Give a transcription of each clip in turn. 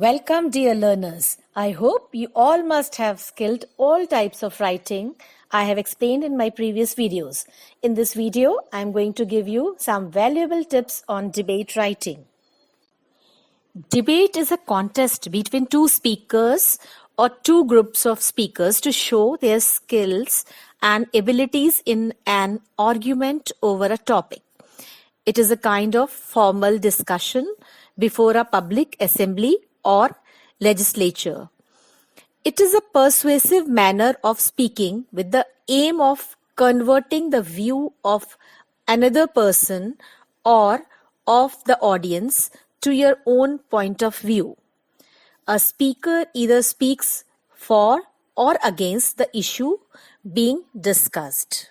Welcome, dear learners. I hope you all must have skilled all types of writing I have explained in my previous videos. In this video, I am going to give you some valuable tips on debate writing. Debate is a contest between two speakers or two groups of speakers to show their skills and abilities in an argument over a topic. It is a kind of formal discussion before a public assembly or legislature. It is a persuasive manner of speaking with the aim of converting the view of another person or of the audience to your own point of view. A speaker either speaks for or against the issue being discussed.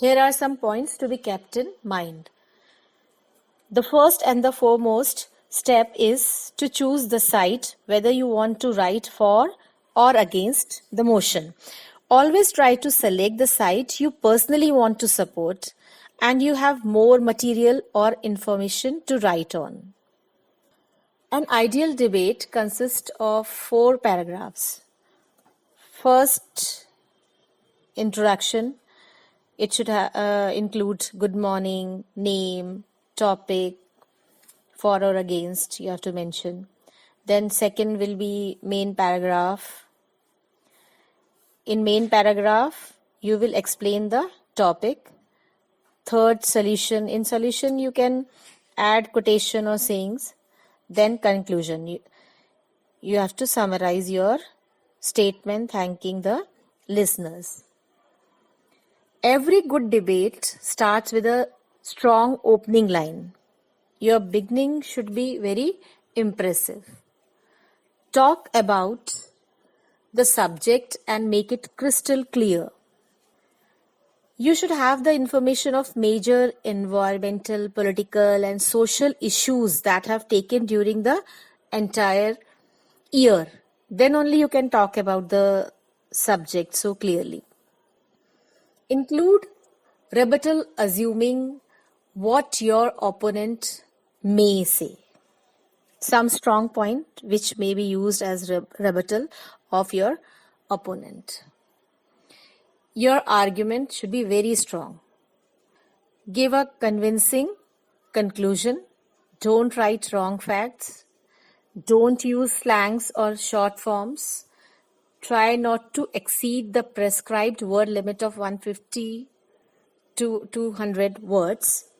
Here are some points to be kept in mind. The first and the foremost step is to choose the side, whether you want to write for or against the motion. Always try to select the side you personally want to support and you have more material or information to write on. An ideal debate consists of 4 paragraphs. First, introduction. It should include good morning, name, topic, for or against, you have to mention. Then second will be main paragraph. In main paragraph, you will explain the topic. Third, solution. In solution, you can add quotation or sayings. Then conclusion. You have to summarize your statement thanking the listeners. Every good debate starts with a strong opening line. Your beginning should be very impressive. Talk about the subject and make it crystal clear. You should have the information of major environmental, political and social issues that have taken during the entire year. Then only you can talk about the subject so clearly. Include rebuttal, assuming what your opponent may say. Some strong point which may be used as rebuttal of your opponent. Your argument should be very strong. Give a convincing conclusion. Don't write wrong facts. Don't use slangs or short forms. Try not to exceed the prescribed word limit of 150 to 200 words.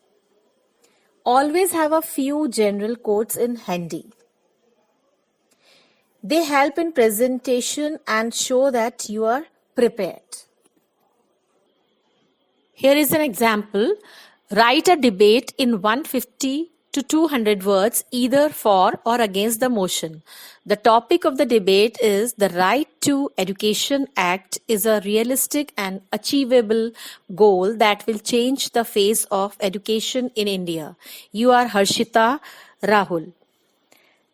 Always have a few general quotes in handy. They help in presentation and show that you are prepared. Here is an example. Write a debate in 150 to 200 words either for or against the motion. The topic of the debate is the Right to Education Act is a realistic and achievable goal that will change the face of education in India. You are Harshita Rahul.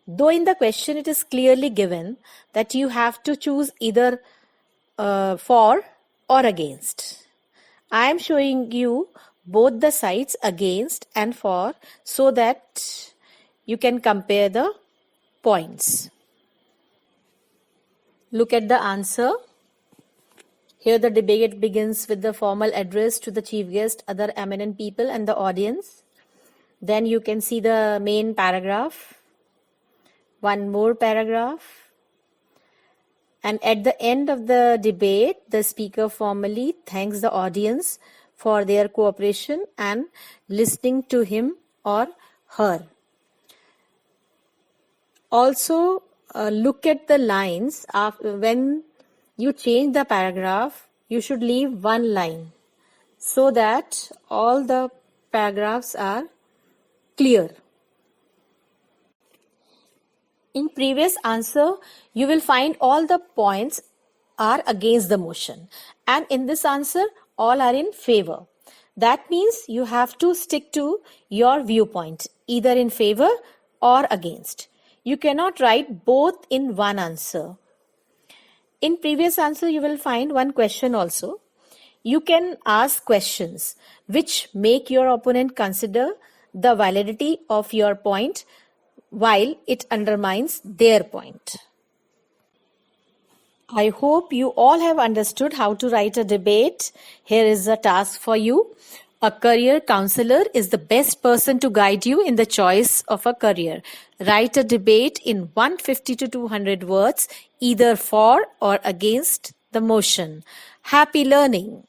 Though in the question it is clearly given that you have to choose either for or against. I am showing you both the sides against and for so that you can compare the points. Look at the answer. Here the debate begins with the formal address to the chief guest, other eminent people and the audience. Then you can see the main paragraph, one more paragraph. And at the end of the debate, the speaker formally thanks the audience for their cooperation and listening to him or her. Also, look at the lines. When you change the paragraph, you should leave one line so that all the paragraphs are clear. In previous answer, you will find all the points are against the motion. And in this answer, all are in favor. That means you have to stick to your viewpoint, either in favor or against. You cannot write both in one answer. In previous answer, you will find one question also. You can ask questions which make your opponent consider the validity of your point while it undermines their point. I hope you all have understood how to write a debate. Here is a task for you. A career counselor is the best person to guide you in the choice of a career. Write a debate in 150 to 200 words, either for or against the motion. Happy learning.